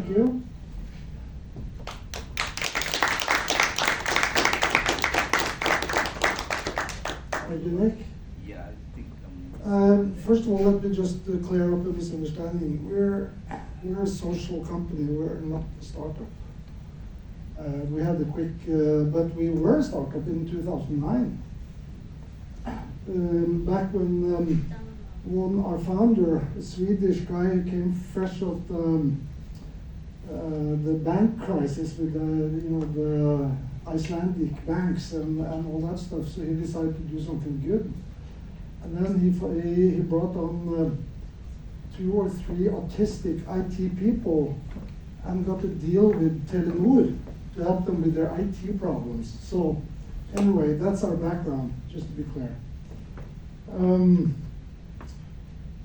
Thank you. Thank you, Nick. Yeah, I think First of all, let me just clear up a misunderstanding. We're a social company. We're not a startup. We had a quick, but we were a startup in 2009. Back when our founder, a Swedish guy who came fresh off the bank crisis with the Icelandic banks and all that stuff, so he decided to do something good. And then he brought on 2 or 3 autistic IT people and got a deal with Telenor to help them with their IT problems. So anyway, that's our background, just to be clear.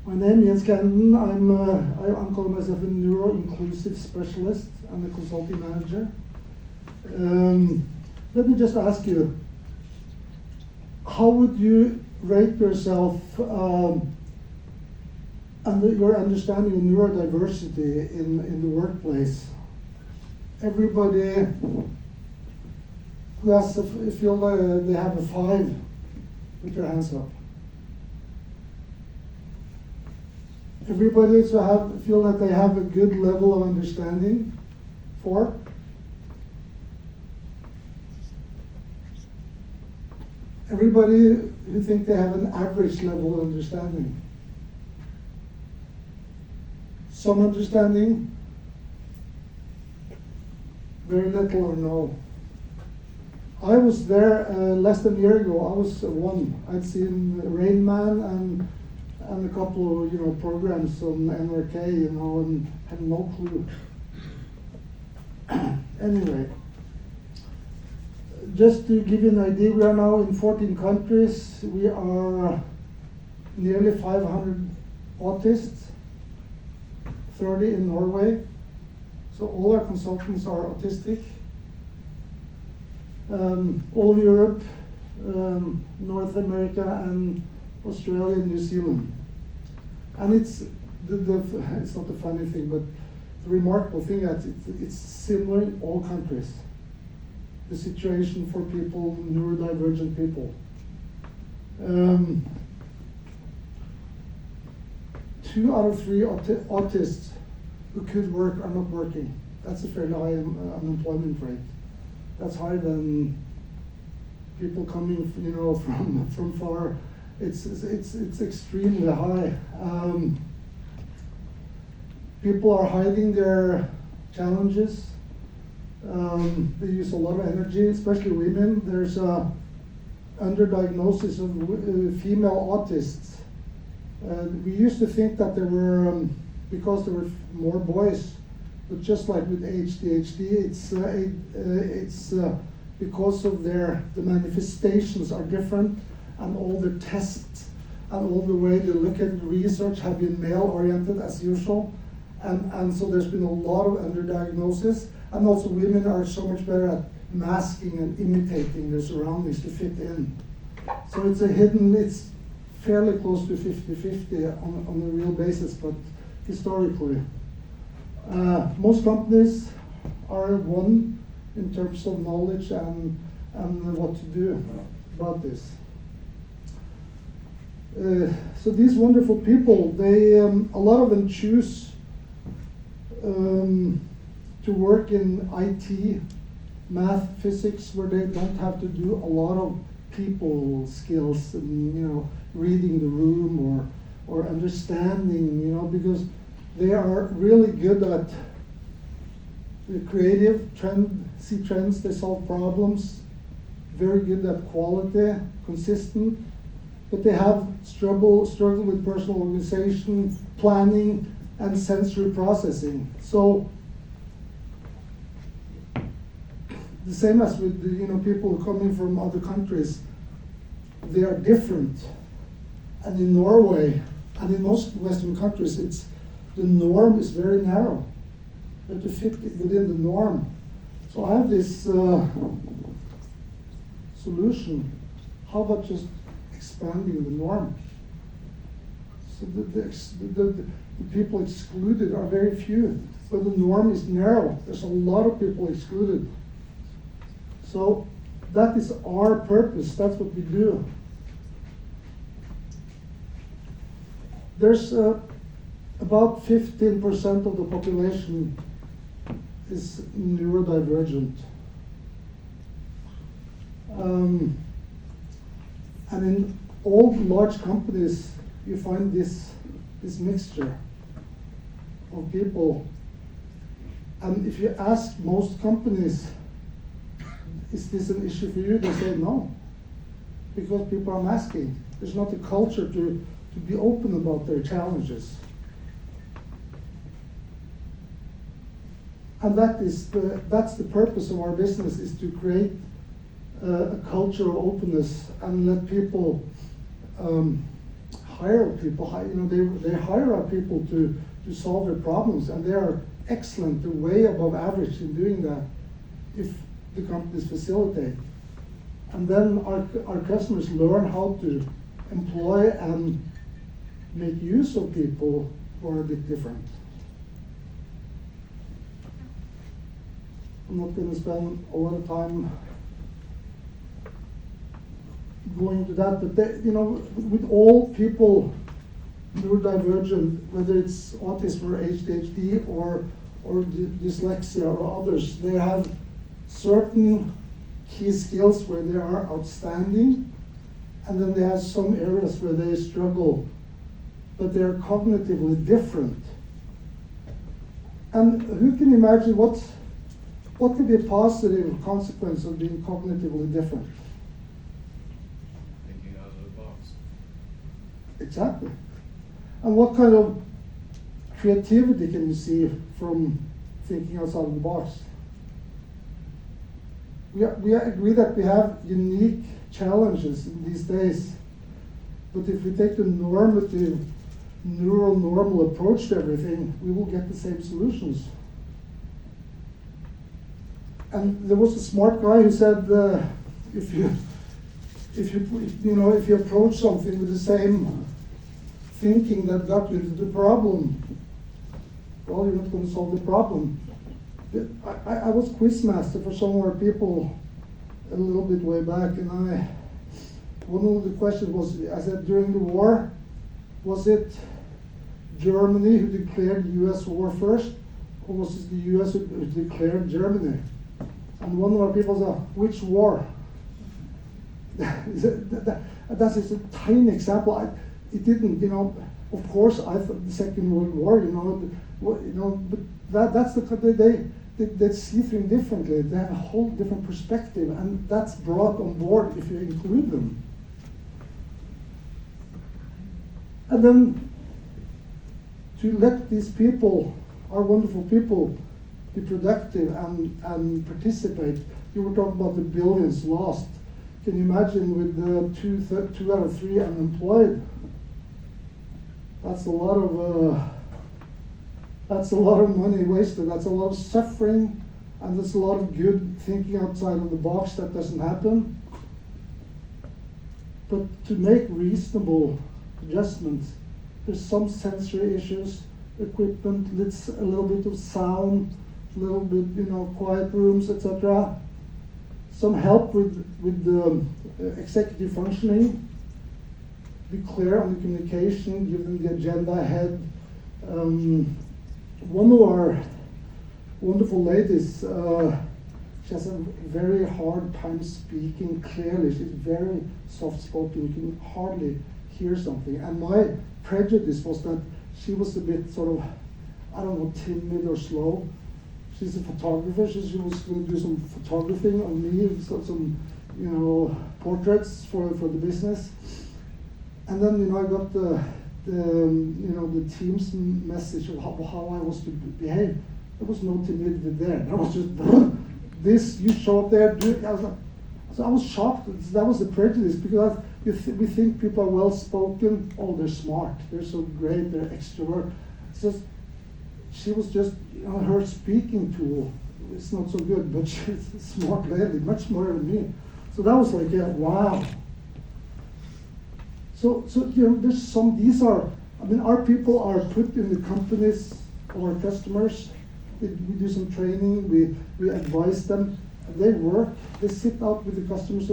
My name is Kanden. I'm calling myself a neuro-inclusive specialist. I'm a consulting manager. Let me just ask you, how would you rate yourself and your understanding of neurodiversity in the workplace? Everybody who has feel they have a 5, put your hands up. Everybody feel that they have a good level of understanding? 4? Everybody who think they have an average level of understanding? Some understanding? Very little or no? I was there less than a year ago. I was 1. I'd seen Rain Man and a couple of programs on NRK, and had no clue. Anyway, just to give you an idea, we are now in 14 countries. We are nearly 500 autists, 30 in Norway. So all our consultants are autistic. All of Europe, North America, and Australia and New Zealand. And it's it's not a funny thing, but the remarkable thing that it's similar in all countries. The situation for people, neurodivergent people. 2 out of 3 autists who could work are not working. That's a fairly high unemployment rate. That's higher than people coming, from far. It's extremely high. People are hiding their challenges. They use a lot of energy, especially women. There's a underdiagnosis of female autists. We used to think that there were, because there were more boys, but just like with ADHD, it's because of the manifestations are different, and all the tests and all the way they look at the research have been male-oriented as usual, and so there's been a lot of underdiagnosis. And also women are so much better at masking and imitating their surroundings to fit in. So it's fairly close to 50-50 on a real basis, but historically. Most companies are 1 in terms of knowledge and what to do about this. So these wonderful people, a lot of them choose to work in IT, math, physics, where they don't have to do a lot of people skills and reading the room or understanding, because they are really good at the creative see trends, they solve problems, very good at quality, consistent, but they have struggle with personal organization, planning, and sensory processing. So the same as with people coming from other countries, they are different. And in Norway and in most Western countries, the norm is very narrow. You have to fit within the norm. So I have this solution. How about just expanding the norm? So the the people excluded are very few, but the norm is narrow. There's a lot of people excluded. So that is our purpose. That's what we do. There's about 15% of the population is neurodivergent. And in all large companies, you find this mixture of people. And if you ask most companies, is this an issue for you? They say no, because people are masking. There's not a culture to be open about their challenges. And that's the purpose of our business, is to create a culture of openness and let people hire people. They hire our people to solve their problems, and they are excellent, way above average in doing that if the companies facilitate. And then our customers learn how to employ and make use of people who are a bit different. I'm not going to spend a lot of time going into that, but with all people neurodivergent, whether it's autism or ADHD or dyslexia or others, they have certain key skills where they are outstanding, and then they have some areas where they struggle, but they are cognitively different. And who can imagine what could be a positive consequence of being cognitively different? Thinking out of the box. Exactly. And what kind of creativity can you see from thinking outside of the box? We agree that we have unique challenges in these days, but if we take the normative, normal approach to everything, we will get the same solutions. And there was a smart guy who said, if you approach something with the same thinking that got you into the problem, well, you're not going to solve the problem. I was quizmaster for some of our people a little bit way back, and one of the questions was, I said, during the war, was it Germany who declared the US war first, or was it the US who declared Germany? And one of our people said, which war? That's just a tiny example. It didn't, of course, I thought the Second World War, but that's they see things differently. They have a whole different perspective, and that's brought on board if you include them. And then to let these people, our wonderful people, be productive and participate. You were talking about the billions lost. Can you imagine with 2 out of 3 unemployed? That's a lot of money wasted. That's a lot of suffering, and there's a lot of good thinking outside of the box that doesn't happen. But to make reasonable adjustments, there's some sensory issues, equipment, it's a little bit of sound, a little bit, quiet rooms, etc. Some help with the executive functioning. Be clear on the communication, give them the agenda ahead. One of our wonderful ladies, she has a very hard time speaking clearly. She's very soft-spoken. You can hardly hear something. And my prejudice was that she was a bit sort of, timid or slow. She's a photographer. She was going to do some photographing on me, some portraits for the business. And then I got the team's message of how I was to behave. There was no timidity there. There was just this. You show up there. So I was shocked. That was the prejudice, because we think people are well spoken. Oh, they're smart. They're so great. They're extrovert. It's just she was just her speaking tool. It's not so good, but she's a smart lady, much more than me. So that was like, wow. So there's these are I mean, our people are put in the companies of our customers. We do some training, we advise them. They work, they sit out with the customers.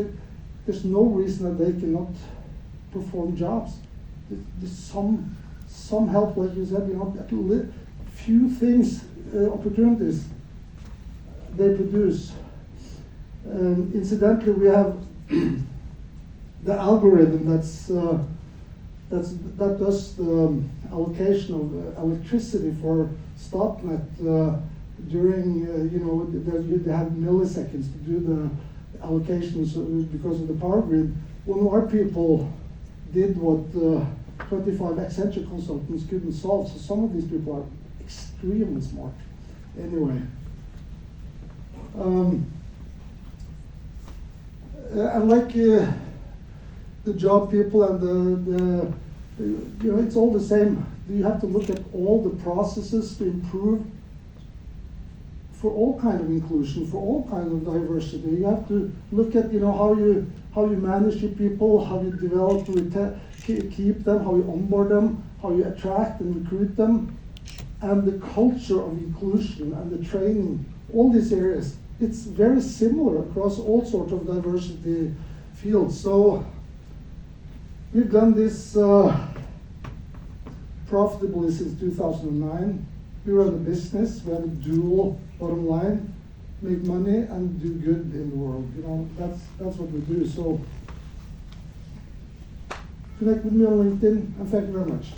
There's no reason that they cannot perform jobs. There's some help, like you said, few things, opportunities they produce. Incidentally, we have the algorithm that does the allocation of electricity for Statnett during, they have milliseconds to do the allocations because of the power grid. One of our people did what 25 Accenture consultants couldn't solve, so some of these people are extremely smart. Anyway. I like the job people and it's all the same. You have to look at all the processes to improve for all kind of inclusion, for all kind of diversity. You have to look at how you manage your people, how you develop, keep them, how you onboard them, how you attract and recruit them, and the culture of inclusion and the training. All these areas, it's very similar across all sorts of diversity fields. So we've done this profitably since 2009. We run a business, we have a dual bottom line, make money and do good in the world. That's what we do. So connect with me on LinkedIn, and thank you very much.